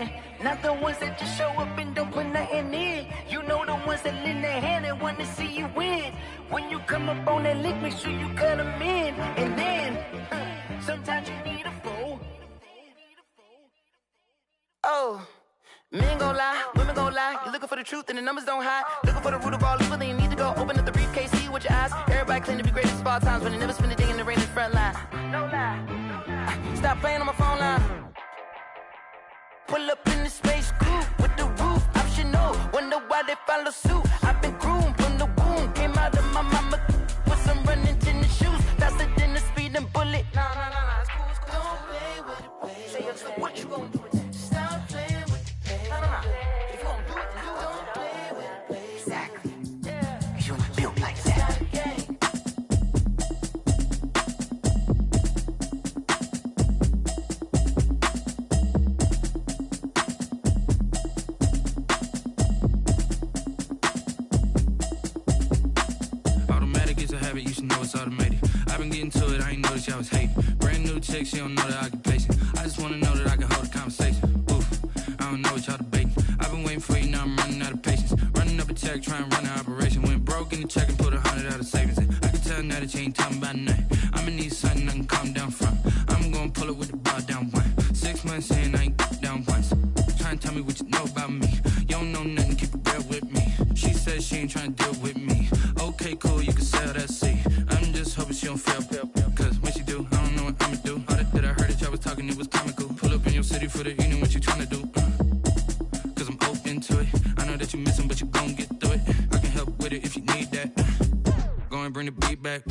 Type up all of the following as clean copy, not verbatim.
in. Not the ones that just show up and don't put nothing in. You know the ones that lend their hand and want to see you win. When you come up on that lick, make sure you cut them in. And then, sometimes you need a fool. Oh, men gon' lie, women gon' lie. You're looking for the truth and the numbers don't hide. Looking for the root of all evil, then you need to go open up the briefcase, see with your eyes. Everybody claim to be greatest of all times, but they never spend a day in the rain in the front line. No lie. Stop playing on my phone line. Pull up in the space coupe with the roof optional. Wonder why they follow suit. I've been groomed from the womb. Came out of my mama with some running tennis shoes. Faster than the speeding bullet. Nah, it's cool, it's cool. Don't play with it, baby. Say so what you gon' do with it? Stop playing with it, baby. Nah. If you gon' do it, then don't play with it, baby. Exactly. Yeah. Cause you ain't built like that. You should know it's automated. I've been getting to it, I ain't noticed y'all was hating. Brand new chick, she don't know the occupation. I just wanna know that I can hold a conversation. Oof, I don't know what y'all debating. I've been waiting for you, now I'm running out of patience. Running up a check, trying to run an operation. Went broke in the check and put 100 out of savings in. I can tell now that you ain't talking about nothing. I'ma need something I can calm down from. I'm gonna pull it with the bar down one. 6 months in, I ain't down once. Trying to tell me what you know about me. You don't know nothing, keep it real with me. She said she ain't trying to deal with me. Okay, cool, you can sell that seat. I'm just hoping she don't fail. Cause when she do, I don't know what I'ma do. All that I heard that y'all was talking, it was comical. Pull up in your city for the evening, what you tryna do? Cause I'm open to it. I know that you missing, but you gon' get through it. I can help with it if you need that. Go and bring the beat back.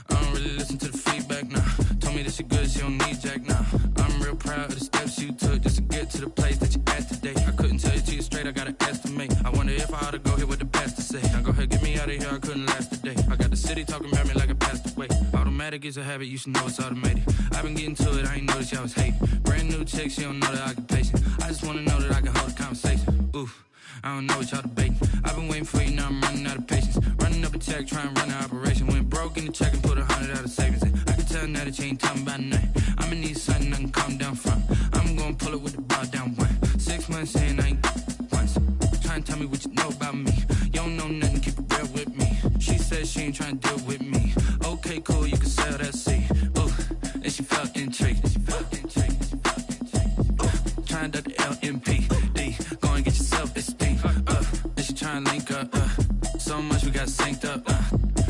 I don't really listen to the feedback, nah. Told me that she good, she don't need jack, nah. I'm real proud of the steps you took just to get to the place that you at today. I couldn't tell you to you straight, I gotta estimate. I wonder if I ought to go here with the pastor say. Now go ahead, get me out of here, I couldn't last a day. I got the city talking about me like I passed away. Automatic is a habit, you should know it's automated. I've been getting to it, I ain't noticed y'all was hating. Brand new chick, she don't know the occupation. I just wanna know that I can hold a conversation. Oof, I don't know what y'all debating. I've been waiting for you, now I'm running out of patience. Running up a check, trying to run an operation. Went broke in the check and put 100 out of savings in. I can tell now that you ain't talking about nothing. I'ma need something I can calm down from. I'm gonna pull it with the bar down one. 6 months in, I ain't once. Trying to tell me what you know about me. You don't know nothing, keep it real with me. She said she ain't trying to deal with me. Okay, cool, you can sell that seat. Ooh, and she felt intrigued. Trying to the LMPD. Go and get your self-esteem up. And she trying to link up. So much we got synced up.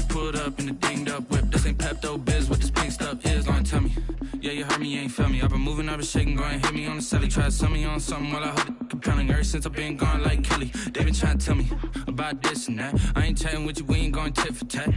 Pulled up in the dinged up whip. This ain't Pepto-Biz, what this pink stuff is. Go and tell me. Yeah, you heard me, you ain't felt me. I've been moving, I've been shaking, go and hit me on the celly. Try to sell me on something while I hold it compelling. Ever since I've been gone like Kelly, they been trying to tell me about this and that. I ain't chatting with you, we ain't going tit for tat.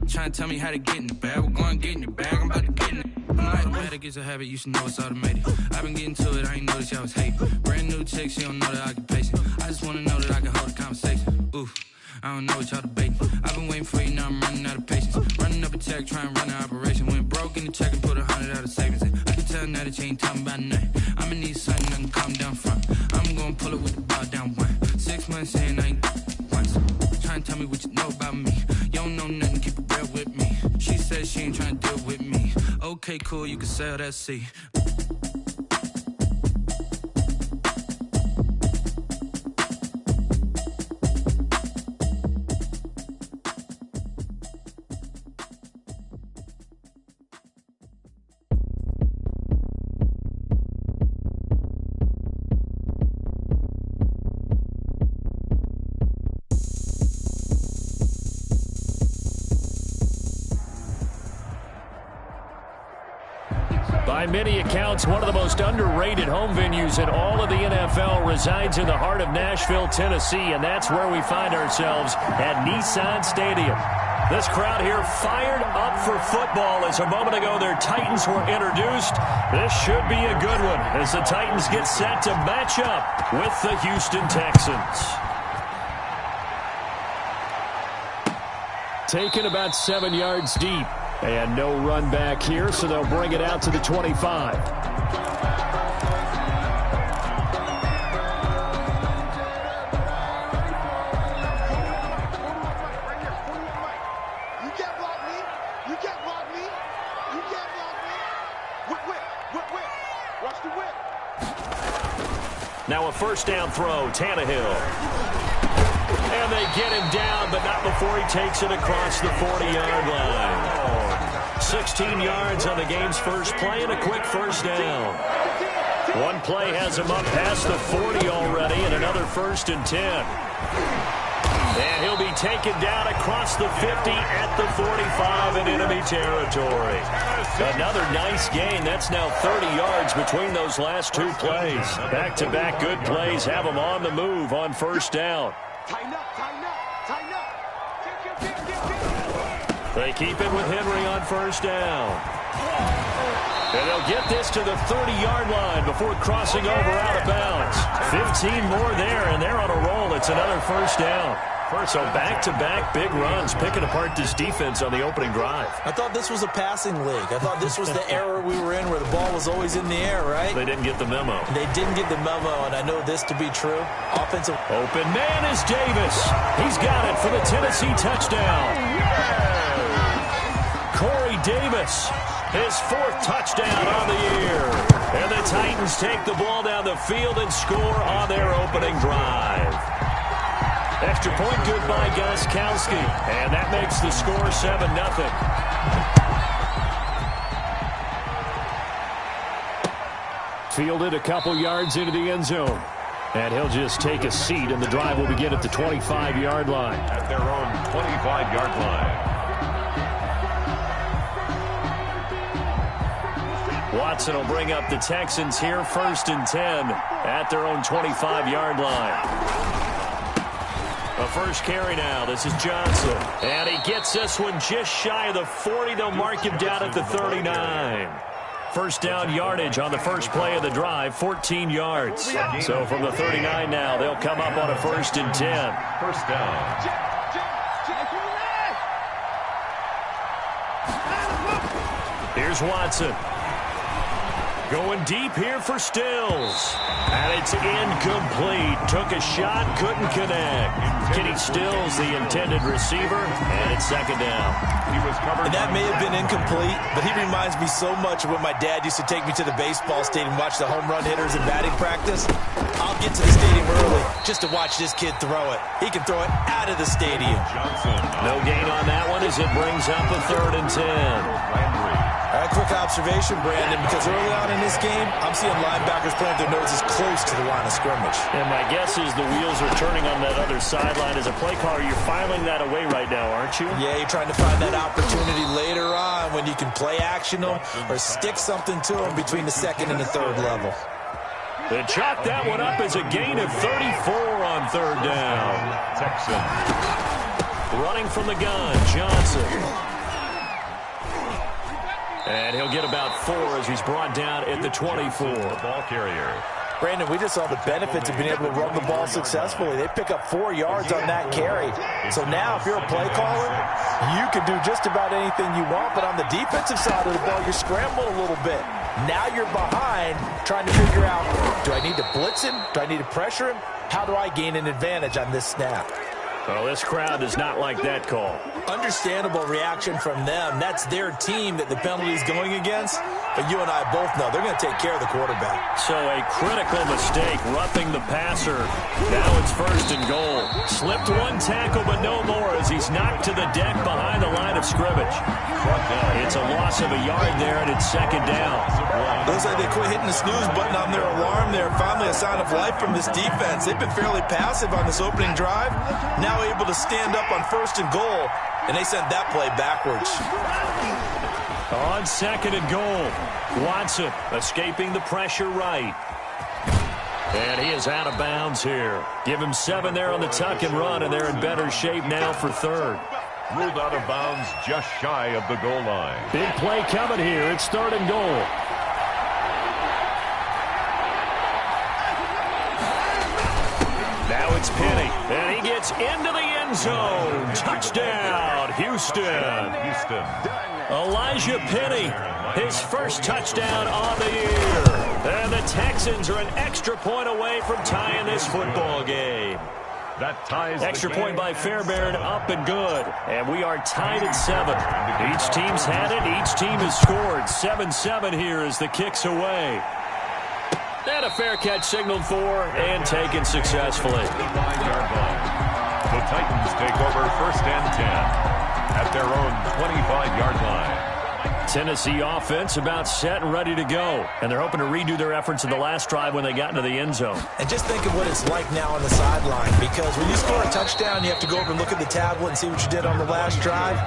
Trying to tell me how to get in the bag. We're going to get in your bag, I'm about to get in it. Automatic is a habit, you should know it's automated. I've been getting to it, I ain't noticed y'all was hating. Brand new chick, she don't know the occupation. I just wanna know that I can hold a conversation. Oof, I don't know what y'all debating. I've been waiting for you, now I'm running out of patience. Running up a check, trying to run an operation. Went broke in the check and put 100 out of savings in. I can tell now that you ain't talking about nothing. I'ma need something I can calm down from. I'm gonna pull it with the bar down one. 6 months in, I ain't once. Trying to tell me what you know about me. You don't know nothing, keep it real with me. She said she ain't trying to deal with me. Okay, cool, you can sell that seat. By many accounts, one of the most underrated home venues in all of the NFL resides in the heart of Nashville, Tennessee, and that's where we find ourselves at Nissan Stadium. This crowd here fired up for football as a moment ago their Titans were introduced. This should be a good one as the Titans get set to match up with the Houston Texans. Taken about 7 yards deep. And no run back here, so they'll bring it out to the 25. Now a first down throw, Tannehill. And they get him down, but not before he takes it across the 40-yard line. 16 yards on the game's first play and a quick first down. One play has him up past the 40 already, and another 1st and 10. And he'll be taken down across the 50 at the 45 in enemy territory. Another nice gain. That's now 30 yards between those last two plays. Back-to-back good plays have them on the move on first down. They keep it with Henry on first down. And they'll get this to the 30-yard line before crossing over out of bounds. 15 more there, and they're on a roll. It's another first down. So back-to-back big runs, picking apart this defense on the opening drive. I thought this was a passing league. I thought this was the era we were in where the ball was always in the air, right? They didn't get the memo. They didn't get the memo, and I know this to be true. Offensive. Open man is Davis. He's got it for the Tennessee touchdown. Corey Davis, his 4th touchdown on the year. And the Titans take the ball down the field and score on their opening drive. Extra point good by Gostkowski. And that makes the score 7-0. Fielded a couple yards into the end zone. And he'll just take a seat, and the drive will begin at the 25-yard line. At their own 25-yard line. Watson will bring up the Texans here, 1st and 10 at their own 25-yard line. A first carry now. This is Johnson. And he gets this one just shy of the 40. They'll mark him down at the 39. First down yardage on the first play of the drive, 14 yards. So from the 39 now, they'll come up on a 1st and 10. First down. Here's Watson. Going deep here for Stills. And it's incomplete. Took a shot, couldn't connect. Kenny Stills, the intended receiver, and it's 2nd down. He was covered. And that may have been incomplete, but he reminds me so much of when my dad used to take me to the baseball stadium and watch the home run hitters in batting practice. I'll get to the stadium early just to watch this kid throw it. He can throw it out of the stadium. Johnson. No gain on that one as it brings up a 3rd and 10. Landry. All right, quick observation, Brandon, because early on in this game, I'm seeing linebackers plant their noses close to the line of scrimmage. And my guess is the wheels are turning on that other sideline. As a play caller, you're filing that away right now, aren't you? Yeah, you're trying to find that opportunity later on when you can play action them or stick something to them between the 2nd and the 3rd level. They chalk that one up as a gain of 34 on 3rd down. Texans. Running from the gun, Johnson. And he'll get about 4 as he's brought down at the 24. Ball carrier. Brandon, we just saw the benefits of being able to run the ball successfully. They pick up 4 yards on that carry. So now if you're a play caller, you can do just about anything you want. But on the defensive side of the ball, you're scrambling a little bit. Now you're behind trying to figure out, do I need to blitz him? Do I need to pressure him? How do I gain an advantage on this snap? Well, this crowd does not like that call. Understandable reaction from them. That's their team that the penalty is going against. But you and I both know they're going to take care of the quarterback. So a critical mistake, roughing the passer. Now it's 1st and goal. Slipped one tackle, but no more as he's knocked to the deck behind the line of scrimmage. It's a loss of a yard there, and it's 2nd down. Looks like they quit hitting the snooze button on their alarm there. Finally a sign of life from this defense. They've been fairly passive on this opening drive. Now able to stand up on 1st and goal, and they sent that play backwards. On 2nd and goal, Watson escaping the pressure right. And he is out of bounds here. Give him 7 there on the tuck and run, and they're in better shape now for 3rd. Ruled out of bounds just shy of the goal line. Big play coming here. It's 3rd and goal. Now it's Penny, and he gets into the end zone. Touchdown, Houston. Elijah Penny, his first touchdown on the year. And the Texans are an extra point away from tying this football game. That ties extra point by Fairbairn, up and good. And we are tied at 7. Each team's had it. Each team has scored. 7-7 here as the kick's away. And a fair catch signaled for and taken successfully. 25-yard line. The Titans take over 1st and 10 at their own 25-yard line. Tennessee offense about set and ready to go. And they're hoping to redo their efforts in the last drive when they got into the end zone. And just think of what it's like now on the sideline, because when you score a touchdown, you have to go over and look at the tablet and see what you did on the last drive.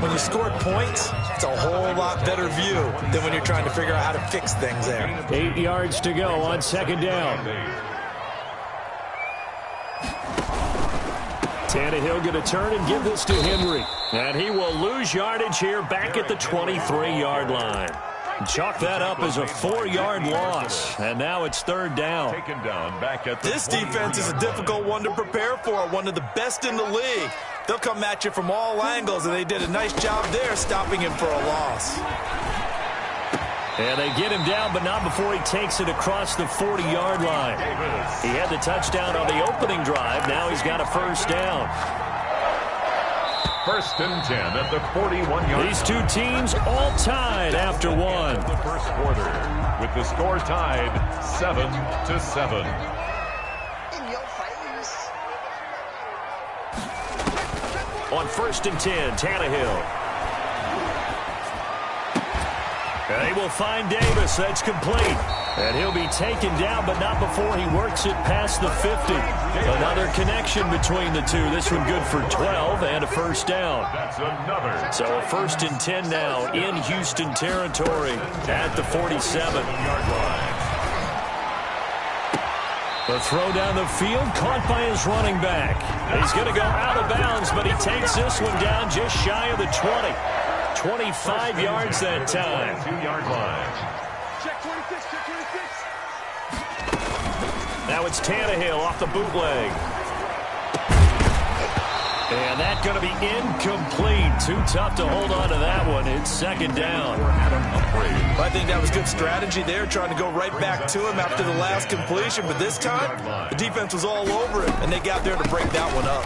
When you scored points, it's a whole lot better view than when you're trying to figure out how to fix things there. 8 yards to go on 2nd down. Tannehill going to turn and give this to Henry. And he will lose yardage here back at the 23-yard line. Chalk that up as a 4-yard loss. And now it's 3rd down. Taken down back at the This defense is a difficult one to prepare for, one of the best in the league. They'll come at you from all angles, and they did a nice job there stopping him for a loss. And they get him down, but not before he takes it across the 40-yard line. He had the touchdown on the opening drive. Now he's got a 1st down. 1st and 10 at the 41-yard line. These two teams all tied after one. The first quarter, with the score tied 7-7. In your face. On 1st and 10, Tannehill. They will find Davis. That's complete. And he'll be taken down, but not before he works it past the 50. Another connection between the two. This one good for 12 and a 1st down. That's another. So a 1st and 10 now in Houston territory at the 47-yard line. The throw down the field, caught by his running back. He's going to go out of bounds, but he takes this one down just shy of the 20. 25 yards that time. 2-yard line. Check 26, check 26. Now it's Tannehill off the bootleg. And that's going to be incomplete. Too tough to hold on to that one. It's 2nd down. Well, I think that was good strategy there, trying to go right back to him after the last completion. But this time, the defense was all over him, and they got there to break that one up.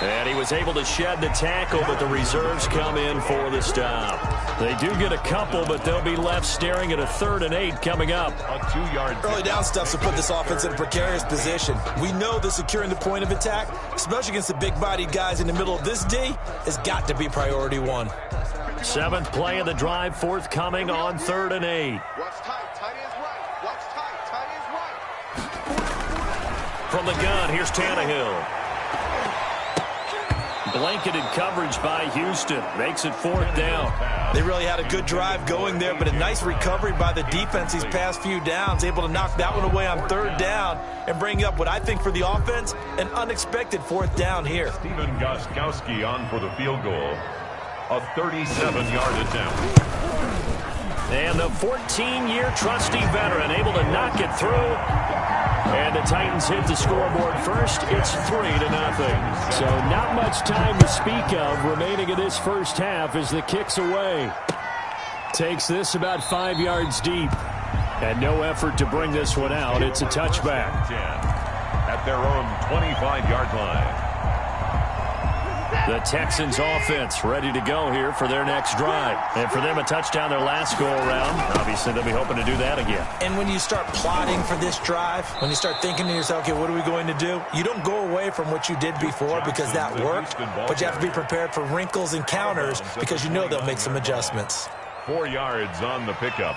And he was able to shed the tackle, but the reserves come in for the stop. They do get a couple, but they'll be left staring at a 3rd and 8 coming up. A 2-yard. Early down stuff to put this offense in a precarious position. We know that securing the point of attack, especially against the big-bodied guys in the middle of this D, has got to be priority 1. 7th play of the drive, forthcoming on 3rd and 8. Watch tight, tight is right. Watch tight, tight is right. From the gun, here's Tannehill. Blanketed coverage by Houston. Makes it 4th down. They really had a good drive going there, but a nice recovery by the defense these past few downs. Able to knock that one away on 3rd down and bring up what I think for the offense, an unexpected 4th down here. Stephen Gostkowski on for the field goal. A 37-yard attempt. And the 14-year trusty veteran able to knock it through. And the Titans hit the scoreboard first. It's 3-0. So not much time to speak of remaining in this first half as the kick's away. Takes this about 5 yards deep. And no effort to bring this one out. It's a touchback. 10 at their own 25-yard line. The Texans offense ready to go here for their next drive. And for them, a touchdown their last go-around. Obviously, they'll be hoping to do that again. And when you start plotting for this drive, when you start thinking to yourself, okay, what are we going to do? You don't go away from what you did before because that worked, but you have to be prepared for wrinkles and counters because you know they'll make some adjustments. 4 yards on the pickup.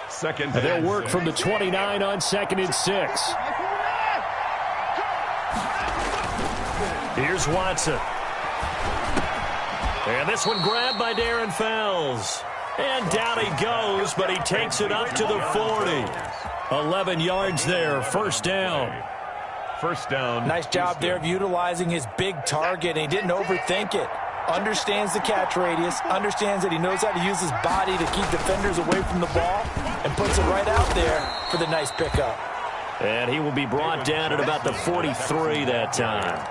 2nd. They'll work from the 29 on 2nd and 6. Here's Watson. And this one grabbed by Darren Fells. And down he goes, but he takes it up to the 40. 11 yards there, 1st down. 1st down. Nice job there of utilizing his big target, and he didn't overthink it. Understands the catch radius, understands that he knows how to use his body to keep defenders away from the ball, and puts it right out there for the nice pickup. And he will be brought down at about the 43 that time.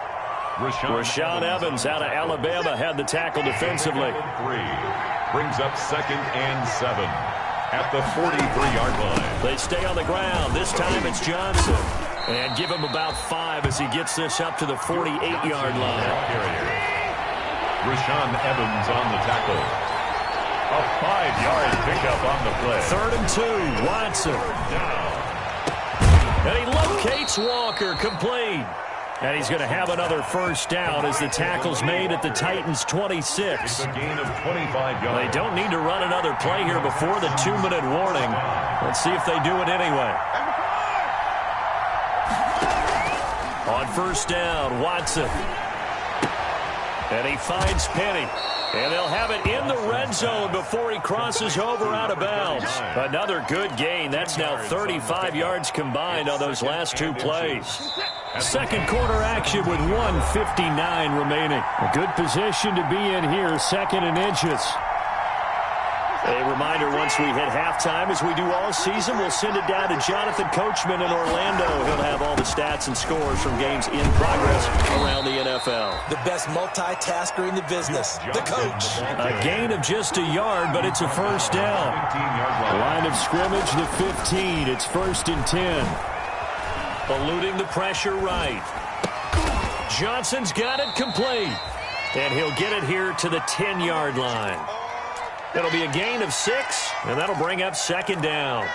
Rashaan Evans out of Alabama had the tackle defensively. 3 brings up 2nd and 7 at the 43-yard line. They stay on the ground. This time it's Johnson. And give him about 5 as he gets this up to the 48-yard line. Rashaan Evans on the tackle. A 5-yard pickup on the play. 3rd and 2, Watson. And he locates Walker, complete. And he's going to have another first down as the tackle's made at the Titans' 26. It's a gain of 25 yards. They don't need to run another play here before the 2-minute warning. Let's see if they do it anyway. On first down, Watson. And he finds Penny. And they'll have it in the red zone before he crosses over out of bounds. Another good gain. That's now 35 yards combined on those last 2 plays. Second quarter action with 1:59 remaining. A good position to be in here, 2nd and inches. A reminder, once we hit halftime, as we do all season, we'll send it down to Jonathan Coachman in Orlando. He'll have all the stats and scores from games in progress around the NFL. The best multitasker in the business, the coach. A gain of just a yard, but it's a first down. Line of scrimmage, the 15. It's 1st and 10. Eluding the pressure right. Johnson's got it complete. And he'll get it here to the 10-yard line. It'll be a gain of 6, and that'll bring up 2nd down.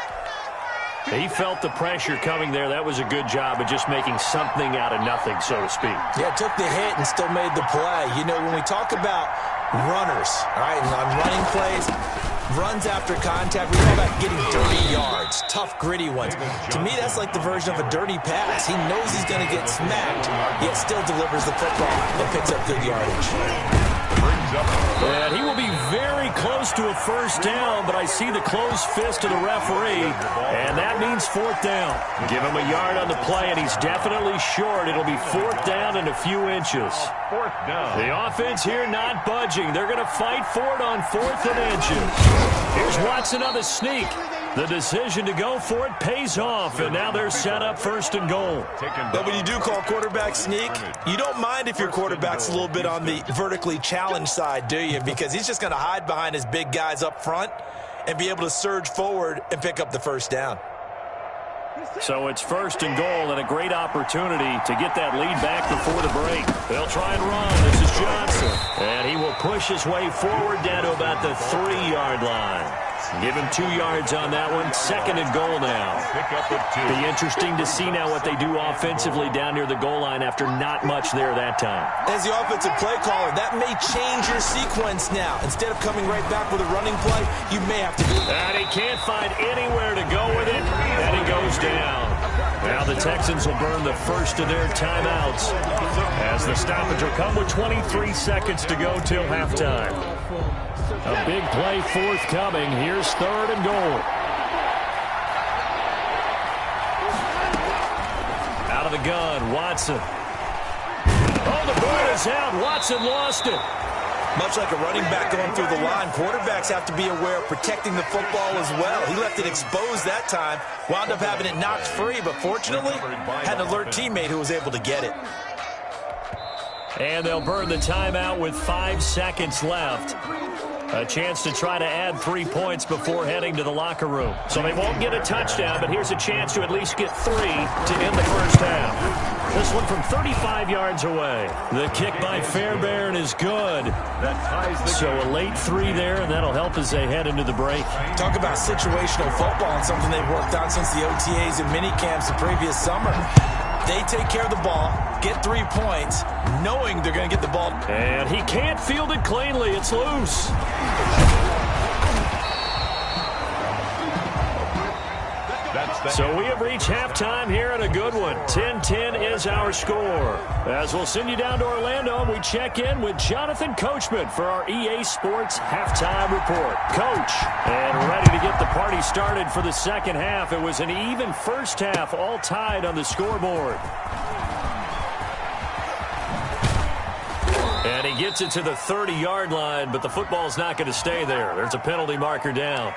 He felt the pressure coming there. That was a good job of just making something out of nothing, so to speak. Yeah, took the hit and still made the play. You know, when we talk about runners, all right, and on running plays, runs after contact, we talk about getting dirty yards, tough, gritty ones. To me, that's like the version of a dirty pass. He knows he's going to get smacked, yet still delivers the football and picks up good yardage. And he will be very close to a first down, but I see the closed fist of the referee, and that means 4th down. Give him a yard on the play, and he's definitely short. It'll be 4th down and a few inches. 4th down. The offense here not budging. They're going to fight for it on 4th and inches. Here's Watson on the sneak. The decision to go for it pays off, and now they're set up 1st and goal. But when you do call quarterback sneak, you don't mind if your quarterback's a little bit on the vertically challenged side, do you? Because he's just going to hide behind his big guys up front and be able to surge forward and pick up the first down. So it's 1st and goal, and a great opportunity to get that lead back before the break. They'll try and run. This is Johnson. And he will push his way forward down to about the 3-yard line. Give him 2 yards on that one. 2nd and goal now. Pick up at 2. Be interesting to see now what they do offensively down near the goal line after not much there that time. As the offensive play caller, that may change your sequence now. Instead of coming right back with a running play, you may have to do that. And he can't find anywhere to go with it, and he goes down. Now the Texans will burn the first of their timeouts as the stoppage will come with 23 seconds to go till halftime. A big play forthcoming. Here's 3rd and goal. Out of the gun, Watson. Oh, the ball is out. Watson lost it. Much like a running back going through the line, quarterbacks have to be aware of protecting the football as well. He left it exposed that time, wound up having it knocked free, but fortunately had an alert teammate who was able to get it. And they'll burn the timeout with 5 seconds left. A chance to try to add 3 points before heading to the locker room. So they won't get a touchdown, but here's a chance to at least get 3 to end the first half. This one from 35 yards away. The kick by Fairbairn is good. So a late 3 there, and that'll help as they head into the break. Talk about situational football and something they've worked on since the OTAs and mini camps the previous summer. They take care of the ball, get 3 points, knowing they're going to get the ball. And he can't field it cleanly. It's loose. So we have reached halftime here in a good one. 10-10 is our score. As we'll send you down to Orlando, and we check in with Jonathan Coachman for our EA Sports Halftime Report. Coach, and ready to get the party started for the second half. It was an even first half, all tied on the scoreboard. And he gets it to the 30-yard line, but the football's not going to stay there. There's a penalty marker down.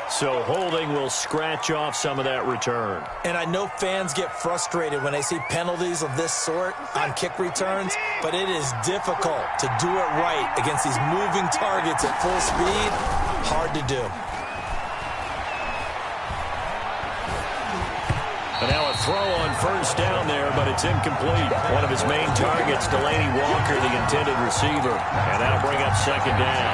So holding will scratch off some of that return. And I know fans get frustrated when they see penalties of this sort on kick returns, but it is difficult to do it right against these moving targets at full speed. Hard to do. And now a throw on first down there, but it's incomplete. One of his main targets, Delaney Walker, the intended receiver. And that'll bring up second down.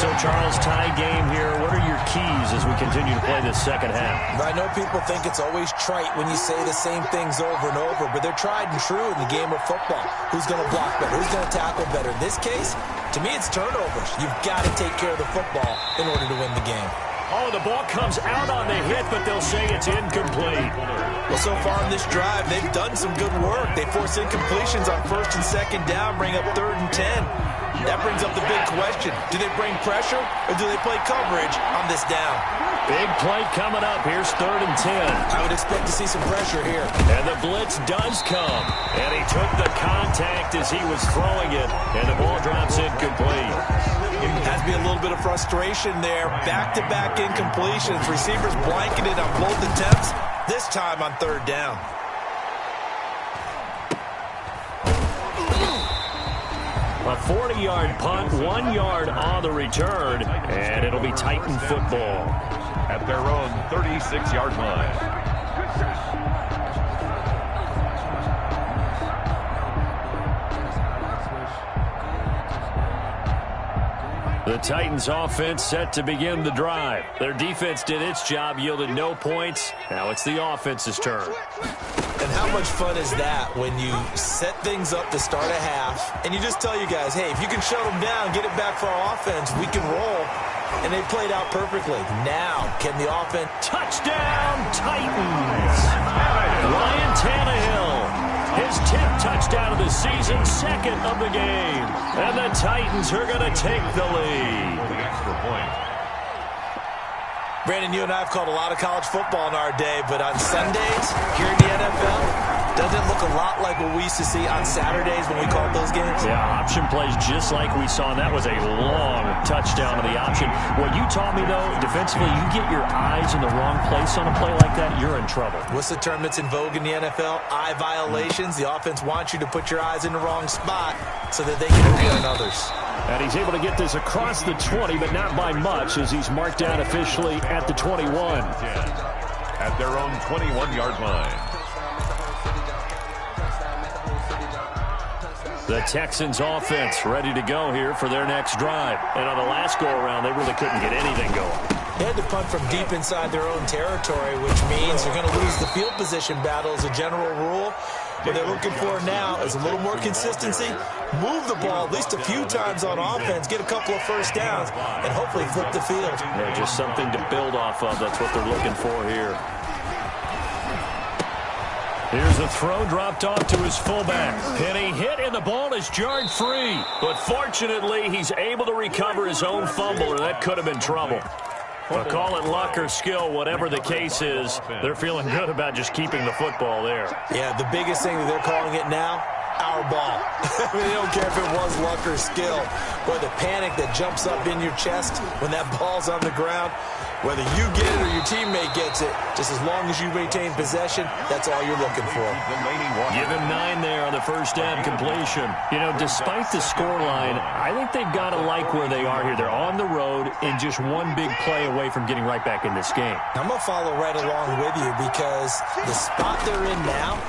So, Charles, tie game here. What are your keys as we continue to play this second half? I know people think it's always trite when you say the same things over and over, but they're tried and true in the game of football. Who's going to block better? Who's going to tackle better? In this case, to me, it's turnovers. You've got to take care of the football in order to win the game. Oh, the ball comes out on the hit, but they'll say it's incomplete. Well, so far in this drive, they've done some good work. They force incompletions on first and second down, bring up 3rd and 10. That brings up the big question. Do they bring pressure or do they play coverage on this down? Big play coming up. Here's 3rd and 10. I would expect to see some pressure here. And the blitz does come. And he took the contact as he was throwing it. And the ball drops incomplete. Has to be a little bit of frustration there. Back-to-back incompletions. Receivers blanketed on both attempts. This time on 3rd down. A 40-yard punt, 1 yard on the return, and it'll be Titan football. At their own 36-yard line. The Titans offense set to begin the drive. Their defense did its job, yielded no points. Now it's the offense's turn. And how much fun is that when you set things up to start a half and you just tell you guys, hey, if you can shut them down, get it back for our offense, we can roll. And they played out perfectly. Now, can the offense... Touchdown, Titans! Ryan Tannehill, his 10th touchdown of the season, 2nd of the game. And the Titans are going to take the lead. The extra point. Brandon, you and I have called a lot of college football in our day, but on Sundays, here in the NFL, doesn't it look a lot like what we used to see on Saturdays when we called those games? Yeah, option plays just like we saw, and that was a long touchdown of the option. What you taught me, though, defensively, you get your eyes in the wrong place on a play like that, you're in trouble. What's the term that's in vogue in the NFL? Eye violations. The offense wants you to put your eyes in the wrong spot so that they can appear on others. And he's able to get this across the 20, but not by much, as he's marked down officially at the 21. At their own 21-yard line. The Texans offense ready to go here for their next drive. And on the last go-around, they really couldn't get anything going. They had to punt from deep inside their own territory, which means they're going to lose the field position battle as a general rule. What they're looking for now is a little more consistency, move the ball at least a few times on offense, get a couple of first downs, and hopefully flip the field. Yeah, just something to build off of. That's what they're looking for here. Here's the throw dropped off to his fullback. Penny hit, and the ball is jarred free. But fortunately, he's able to recover his own fumble, or that could have been trouble. But call it luck or skill, whatever the case is, they're feeling good about just keeping the football there. Yeah, the biggest thing that they're calling it now, our ball. I mean, they don't care if it was luck or skill. Or the panic that jumps up in your chest when that ball's on the ground. Whether you get it or your teammate gets it, just as long as you maintain possession, that's all you're looking for. Give him 9 there on the first down completion. You know, despite the scoreline, I think they've got to like where they are here. They're on the road and just one big play away from getting right back in this game. I'm going to follow right along with you because the spot they're in now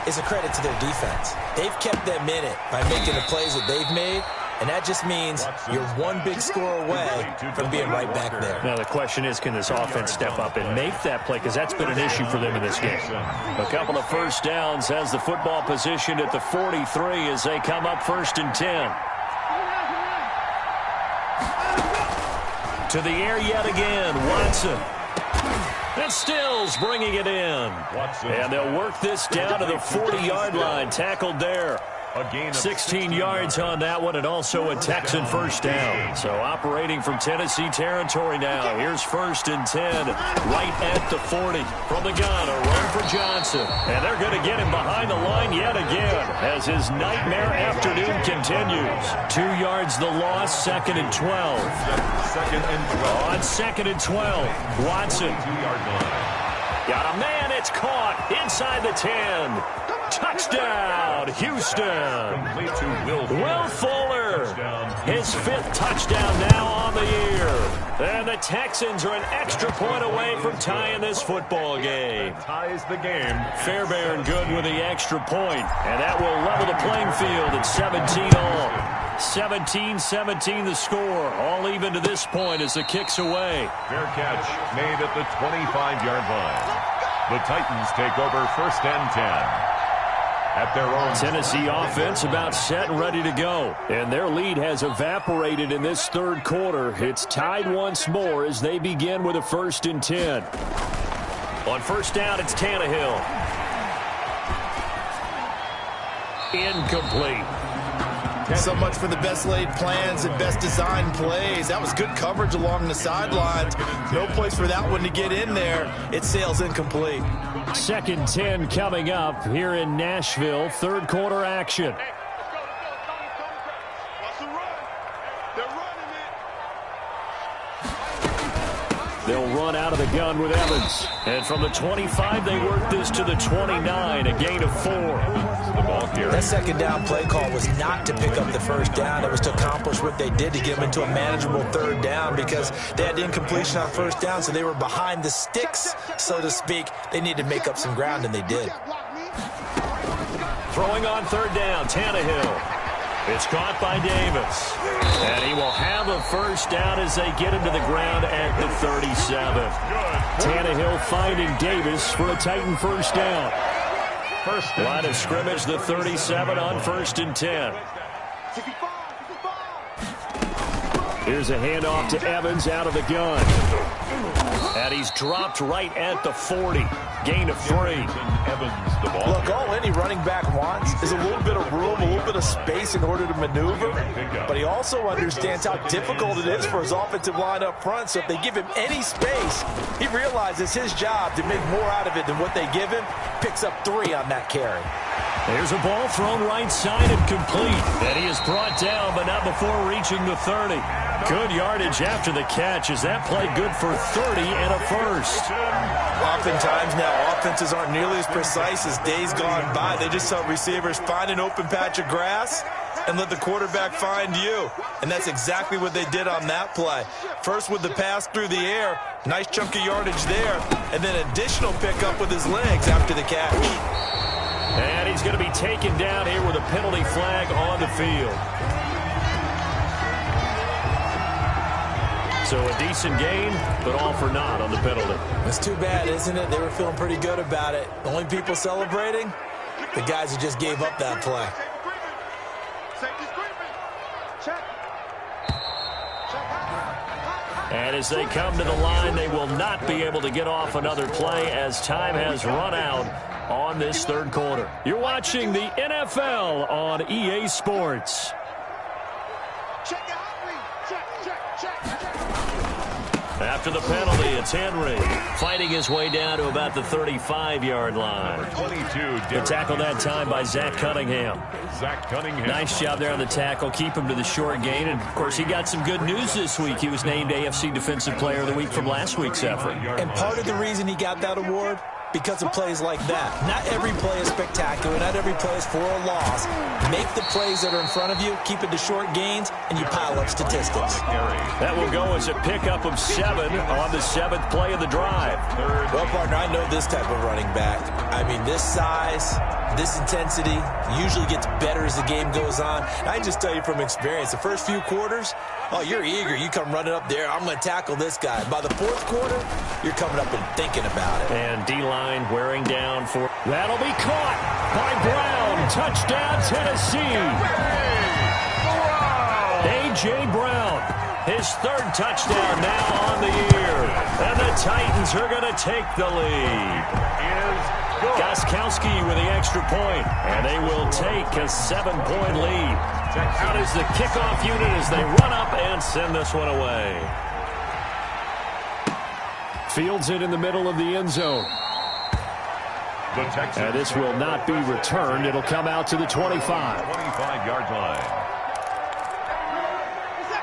is a credit to their defense. They've kept them in it by making the plays that they've made. And that just means you're one big score away from being right back there. Now, the question is, can this offense step up and make that play? Because that's been an issue for them in this game. A couple of first downs has the football positioned at the 43 as they come up 1st and 10. To the air yet again, Watson. And Stills bringing it in. And they'll work this down to the 40-yard line, tackled there. 16 yards on that one, and also a Texan first down. So operating from Tennessee territory now. Here's 1st and 10, right at the 40. From the gun, a run for Johnson. And they're going to get him behind the line yet again as his nightmare afternoon continues. 2 yards the loss, 2nd and 12. On 2nd and 12, Watson. Got a man, it's caught inside the 10. Touchdown, Houston. Will Fuller, his 5th touchdown now on the year. And the Texans are an extra point away from tying this football game. Ties the game. Fairbairn good with the extra point, and that will level the playing field at 17 all. 17-17 the score. All even to this point as the kick's away. Fair catch made at the 25-yard line. The Titans take over 1st and 10. At their own Tennessee offense about set and ready to go. And their lead has evaporated in this third quarter. It's tied once more as they begin with a 1st and 10. On first down, it's Tannehill. Incomplete. So much for the best laid plans and best designed plays. That was good coverage along the sidelines. No place for that one to get in there. It sails incomplete. 2nd and 10 coming up here in Nashville. Third quarter action. They'll run out of the gun with Evans. And from the 25, they work this to the 29, a gain of 4. The ball carrier. That second down play call was not to pick up the first down. It was to accomplish what they did to get them into a manageable third down because they had incompletion on first down, so they were behind the sticks, so to speak. They needed to make up some ground, and they did. Throwing on third down, Tannehill. It's caught by Davis. And he will have a first down as they get him to the ground at the 37. Tannehill finding Davis for a Titan first down. Line of scrimmage, the 37 on 1st and 10. Here's a handoff to Evans out of the gun. And he's dropped right at the 40. Gain of 3. Evans, the ball. Look, all any running back wants is a little bit of room, a little bit of space in order to maneuver. But he also understands how difficult it is for his offensive line up front. So if they give him any space, he realizes his job to make more out of it than what they give him. Picks up 3 on that carry. There's a ball thrown right side and complete. And he is brought down, but not before reaching the 30. Good yardage after the catch. Is that play good for 30 and a first? Oftentimes now, offenses aren't nearly as precise as days gone by. They just help receivers find an open patch of grass and let the quarterback find you. And that's exactly what they did on that play. First with the pass through the air, nice chunk of yardage there, and then additional pickup with his legs after the catch. And he's going to be taken down here with a penalty flag on the field. So a decent gain, but all for naught on the penalty. It's too bad, isn't it? They were feeling pretty good about it. The only people celebrating, the guys who just gave up that play. And as they come to the line, they will not be able to get off another play as time has run out on this third quarter. You're watching the NFL on EA Sports. After the penalty, it's Henry fighting his way down to about the 35-yard line. 22. The tackle that time by Zach Cunningham. Zach Cunningham. Nice job there on the tackle. Keep him to the short gain. And, of course, he got some good news this week. He was named AFC Defensive Player of the Week from last week's effort. And part of the reason he got that award, because of plays like that. Not every play is spectacular. Not every play is for a loss. Make the plays that are in front of you, keep it to short gains, and you pile up statistics. That will go as a pickup of 7 on the 7th play of the drive. Well, partner, I know this type of running back. I mean, this size, this intensity usually gets better as the game goes on. And I just tell you from experience, the first few quarters, oh, you're eager. You come running up there. I'm going to tackle this guy. By the fourth quarter, you're coming up and thinking about it. And D-line wearing down for... That'll be caught by Brown. Touchdown, Tennessee. A.J. Brown, his 3rd touchdown now on the year. And the Titans are going to take the lead. Gostkowski with the extra point, and they will take a 7-point lead. Out is the kickoff unit as they run up and send this one away. Fields it in the middle of the end zone. And this will not be returned. It'll come out to the 25. 25-yard line.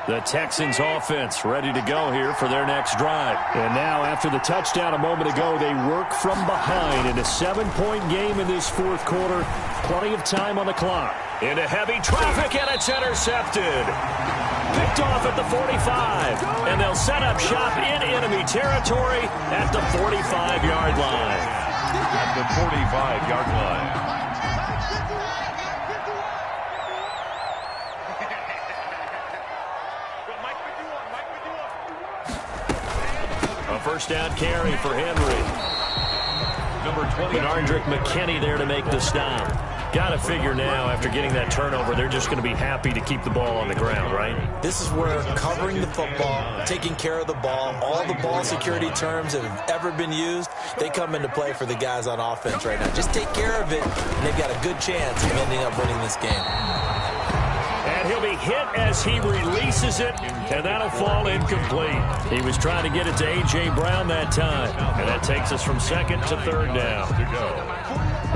The Texans offense ready to go here for their next drive. And now after the touchdown a moment ago, they work from behind in a 7-point game in this fourth quarter. Plenty of time on the clock. Into heavy traffic, and it's intercepted. Picked off at the 45. And they'll set up shop in enemy territory at the 45-yard line. At the 45-yard line. A first down carry for Henry. Number 20. Benardrick McKinney there to make the stop. Got to figure now, after getting that turnover, they're just going to be happy to keep the ball on the ground, right? This is where covering the football, taking care of the ball, all the ball security terms that have ever been used, they come into play for the guys on offense right now. Just take care of it, and they've got a good chance of ending up winning this game. And he'll be hit as he releases it, and that'll fall incomplete. He was trying to get it to A.J. Brown that time, and that takes us from second to third down.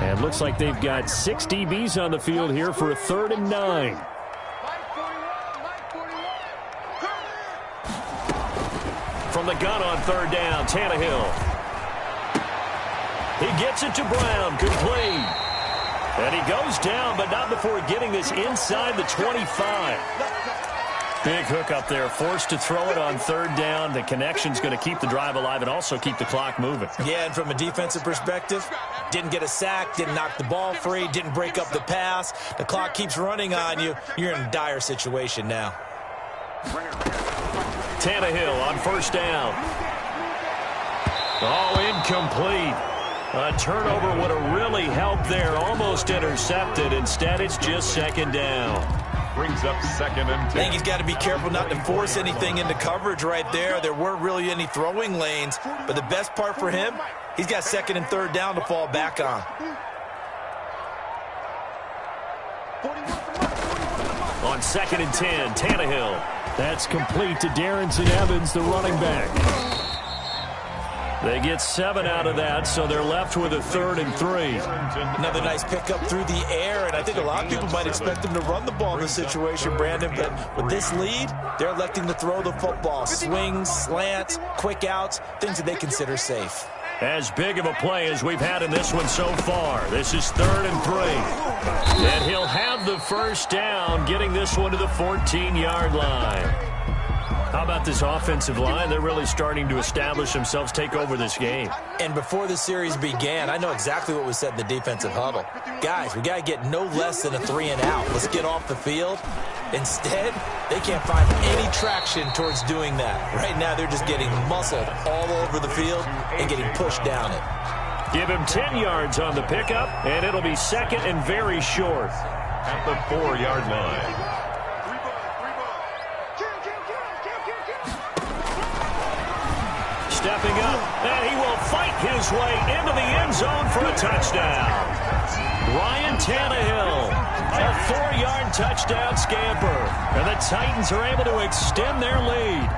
And looks like they've got 6 DBs on the field here for a 3rd and 9. From the gun on 3rd down, Tannehill. He gets it to Brown, complete. And he goes down, but not before getting this inside the 25. Big hook up there, forced to throw it on 3rd down. The connection's going to keep the drive alive and also keep the clock moving. Yeah, and from a defensive perspective, didn't get a sack, didn't knock the ball free, didn't break up the pass. The clock keeps running on you. You're in a dire situation now. Tannehill on 1st down. Oh, incomplete. A turnover would have really helped there. Almost intercepted. Instead, it's just 2nd down. Brings up 2nd and 10. I think he's got to be careful not to force anything into coverage right there. There weren't really any throwing lanes. But the best part for him, he's got 2nd and 3rd down to fall back on. On 2nd and 10, Tannehill. That's complete to Darrington Evans, the running back. They get 7 out of that, so they're left with a 3rd and 3. Another nice pickup through the air, and I think a lot of people might expect them to run the ball in this situation, Brandon, but with this lead, they're electing to throw the football. Swings, slants, quick outs, things that they consider safe. As big of a play as we've had in this one so far. This is 3rd and 3. And he'll have the 1st down, getting this one to the 14-yard line. How about this offensive line? They're really starting to establish themselves, take over this game. And before the series began, I know exactly what was said in the defensive huddle. Guys, we got to get no less than a 3 and out. Let's get off the field. Instead, they can't find any traction towards doing that. Right now, they're just getting muscled all over the field and getting pushed down it. Give him 10 yards on the pickup, and it'll be 2nd and very short. At the 4-yard line. Stepping up, and he will fight his way into the end zone for a touchdown. Ryan Tannehill, a 4-yard touchdown scamper, and the Titans are able to extend their lead.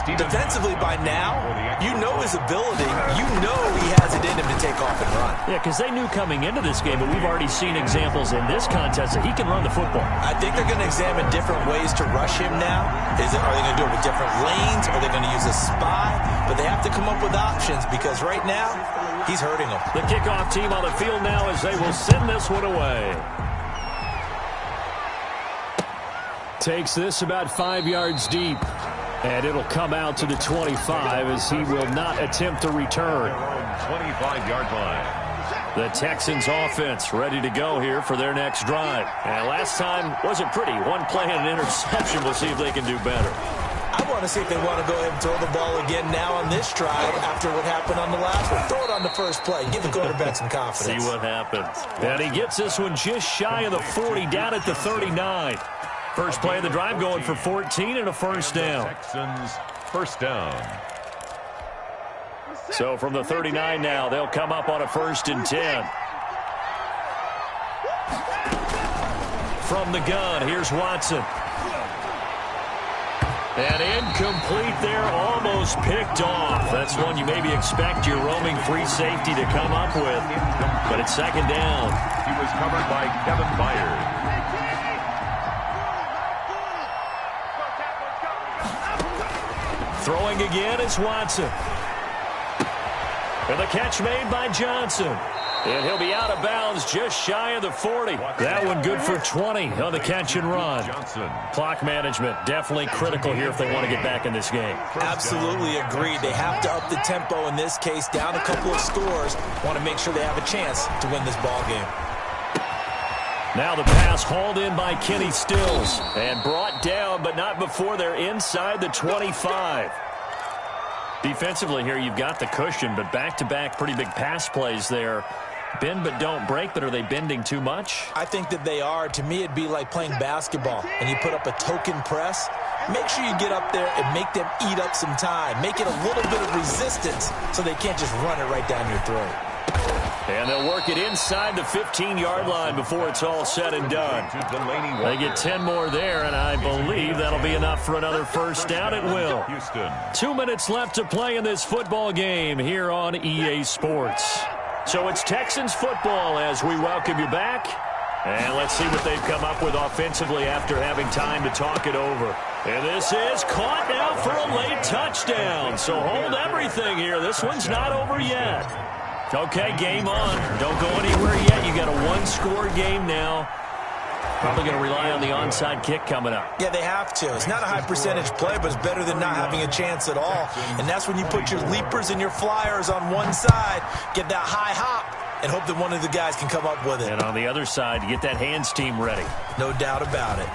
Defensively by now, you know his ability. You know he has it in him to take off and run. Yeah, because they knew coming into this game, but we've already seen examples in this contest that he can run the football. I think they're going to examine different ways to rush him now. Are they going to do it with different lanes? Are they going to use a spy? But they have to come up with options because right now, he's hurting them. The kickoff team on the field now as they will send this one away. Takes this about 5 yards deep. And it'll come out to the 25 as he will not attempt to return. 25-yard line. The Texans offense ready to go here for their next drive. And last time wasn't pretty. One play and an interception. We'll see if they can do better. I want to see if they want to go ahead and throw the ball again now on this drive after what happened on the last one. Throw it on the first play. Give the quarterback some confidence. See what happens. And he gets this one just shy of the 40, down at the 39. First play of the drive going for 14 and a 1st down. Texans 1st down. So from the 39 now, they'll come up on a 1st and 10. From the gun, here's Watson. And incomplete there, almost picked off. That's one you maybe expect your roaming free safety to come up with. But it's 2nd down. He was covered by Kevin Byard. Throwing again is Watson. And the catch made by Johnson. And he'll be out of bounds just shy of the 40. That one good for 20 on the catch and run. Clock management definitely critical here if they want to get back in this game. Absolutely agreed. They have to up the tempo in this case. Down a couple of scores. Want to make sure they have a chance to win this ball game. Now the pass hauled in by Kenny Stills. And brought down, but not before they're inside the 25. Defensively here, you've got the cushion, but back-to-back pretty big pass plays there. Bend but don't break, but are they bending too much? I think that they are. To me, it'd be like playing basketball, and you put up a token press. Make sure you get up there and make them eat up some time. Make it a little bit of resistance so they can't just run it right down your throat. And they'll work it inside the 15-yard line before it's all said and done. They get 10 more there, and I believe that'll be enough for another first down. It will. 2 minutes left to play in this football game here on EA Sports. So it's Texans football as we welcome you back. And let's see what they've come up with offensively after having time to talk it over. And this is caught now for a late touchdown. So hold everything here. This one's not over yet. Okay, game on. Don't go anywhere yet. You got a one-score game now. Probably going to rely on the onside kick coming up. Yeah, they have to. It's not a high percentage play, but it's better than not having a chance at all. And that's when you put your leapers and your flyers on one side, get that high hop, and hope that one of the guys can come up with it. And on the other side, you get that hands team ready. No doubt about it.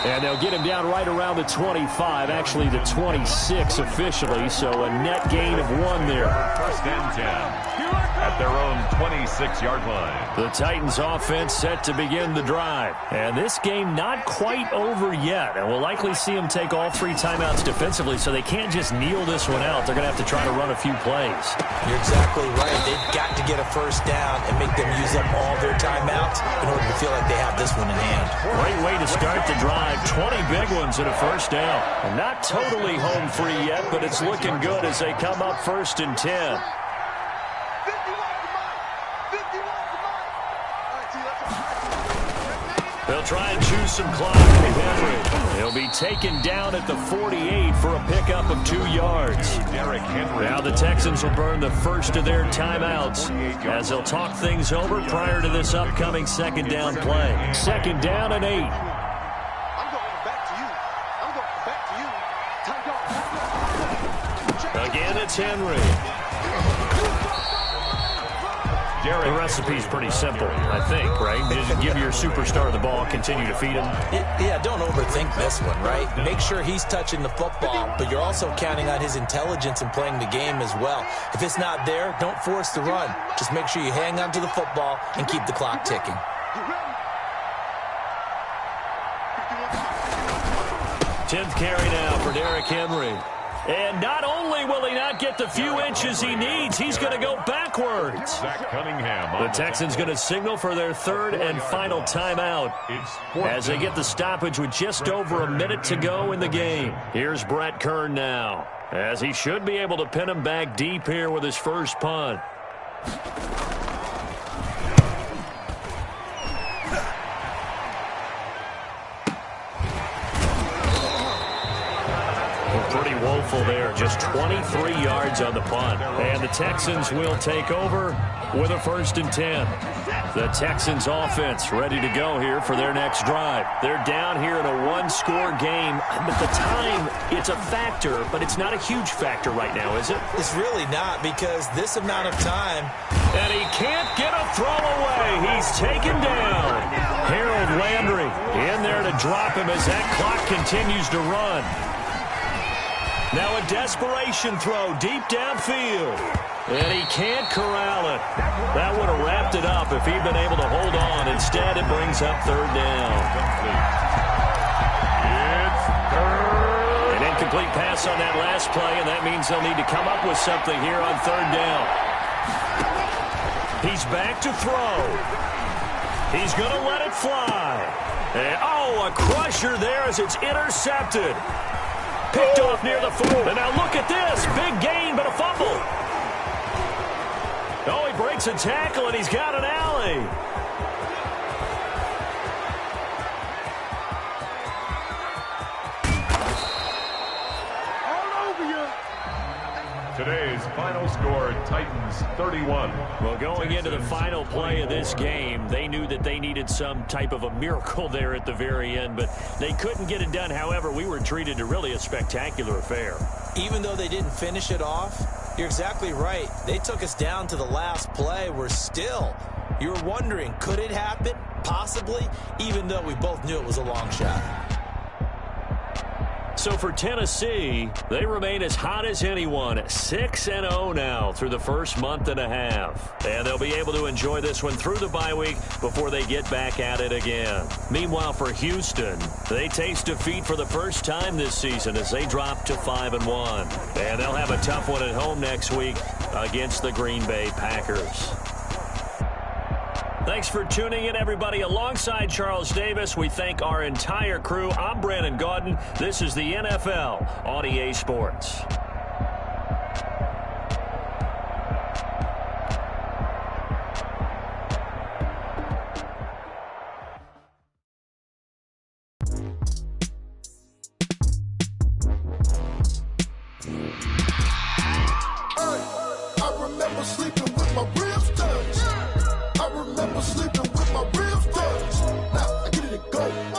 And they'll get him down right around the 25, actually the 26 officially, so a net gain of 1 there. First and 10 at their own 26-yard line. The Titans offense set to begin the drive. And this game not quite over yet. And we'll likely see them take all 3 timeouts defensively, so they can't just kneel this one out. They're going to have to try to run a few plays. You're exactly right. They've got to get a first down and make them use up all their timeouts in order to feel like they have this one in hand. Great way to start the drive. 20 big ones and a first down. And not totally home free yet, but it's looking good as they come up first and 10. They'll try and choose some clock with Henry. He'll be taken down at the 48 for a pickup of 2 yards. Now the Texans will burn the first of their timeouts as they'll talk things over prior to this upcoming second down play. 2nd down and 8. Again, it's Henry. The recipe's pretty simple, I think, right? Just give your superstar the ball, continue to feed him. Yeah, don't overthink this one, right? Make sure he's touching the football, but you're also counting on his intelligence in playing the game as well. If it's not there, don't force the run. Just make sure you hang on to the football and keep the clock ticking. Tenth carry now for Derrick Henry. And not only will he not get the few inches he needs, he's going to go backwards. Zach Cunningham. The Texans going to signal for their 3rd and final timeout as they get the stoppage with just over a minute to go in the game. Here's Brett Kern now, as he should be able to pin him back deep here with his first punt. Pretty woeful there, just 23 yards on the punt. And the Texans will take over with a 1st and 10. The Texans offense ready to go here for their next drive. They're down here in a one-score game. But the time, it's a factor, but it's not a huge factor right now, is it? It's really not, because this amount of time. And he can't get a throw away. He's taken down. Harold Landry in there to drop him as that clock continues to run. Now a desperation throw deep downfield. And he can't corral it. That would have wrapped it up if he'd been able to hold on. Instead, it brings up 3rd down. It's 3rd. An incomplete pass on that last play, and that means they'll need to come up with something here on 3rd down. He's back to throw. He's going to let it fly. And, a crusher there as it's intercepted. Picked off near the 4. And now look at this. Big gain, but a fumble. Oh, he breaks a tackle, and he's got an alley. Today Final score, Titans 31. Well, going into the final play of this game, they knew that they needed some type of a miracle there at the very end, but they couldn't get it done. However, we were treated to really a spectacular affair. Even though they didn't finish it off, you're exactly right. They took us down to the last play. We're still, you were wondering, could it happen? Possibly, even though we both knew it was a long shot. So for Tennessee, they remain as hot as anyone, 6-0 now through the first month and a half. And they'll be able to enjoy this one through the bye week before they get back at it again. Meanwhile, for Houston, they taste defeat for the first time this season as they drop to 5-1. And they'll have a tough one at home next week against the Green Bay Packers. Thanks for tuning in, everybody. Alongside Charles Davis, we thank our entire crew. I'm Brandon Gaudin. This is the NFL on EA Sports. I remember sleeping with my ribs touched. I remember sleeping with my ribs touched. Now I get it to go.